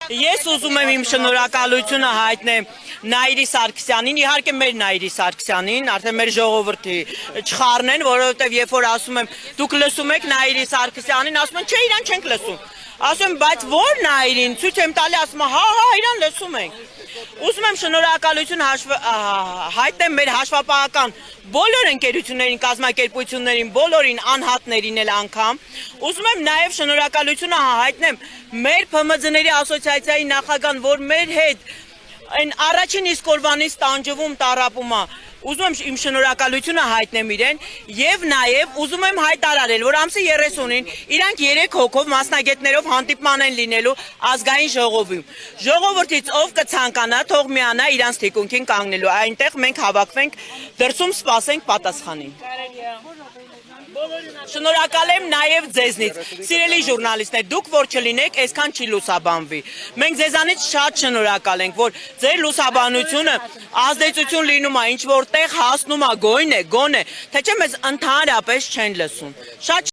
Ես ուզում եմ իմ շնորհակալությունը հայտնեմ Նաիրի Սարգսյանին, իհարկե մեր Նաիրի Սարգսյանին, արդեն մեր ժողովրդի չխառնեն, որովհետև երբ որ ասում եմ դուք լսում եք Նաիրի Սարգսյանին, ասում են չէ, իրան չենք լսում։ Ասում եմ, բայց ո՞ր Նաիրին, ցույց եմ տալի, ասում եմ, հա, իրան լսում ենք։ Ուզում եմ շնորհակալություն հայտնեմ մեր հաշվապահական բոլոր ընկերություններին, կազմակերպություններին, բոլորին անհատներին էլ անգամ։ Ուզում եմ նաև շնորհակալությունը հայտնեմ մեր ՓՄԶ-ների ասոցիացիայի նախագահան, որ մեր հետ այն առաջին իսկ օրվանից տանջվում տառապում է։ Ուզում եմ իմ շնորհակալությունը հայտնեմ իրեն եւ նաեւ ուզում եմ հայտարարել, որ ամսի 30-ին իրանք 3 հոգով մասնագետներով հանդիպման են լինելու ազգային ժողովում։ Ժողովրդից ով կցանկանա, թող միանա իրանց թիկունքին կանգնելու։ Այնտեղ մենք հավաքվենք, դրսում սպասենք պատասխանին։ Շնորհակալ եմ նաև ձեզնից, սիրելի ժուրնալիստներ, դուք որ չլինեք, այսքան չի լուսաբանվի։ Մենք ձեզանից շատ շնորհակալ ենք, որ ձեր լուսաբանությունը ազդեցություն լինում է, ինչ որտեղ հասնում է գոնե, թե չէ մեզ ընդհանրապես չեն լսում։ Շատ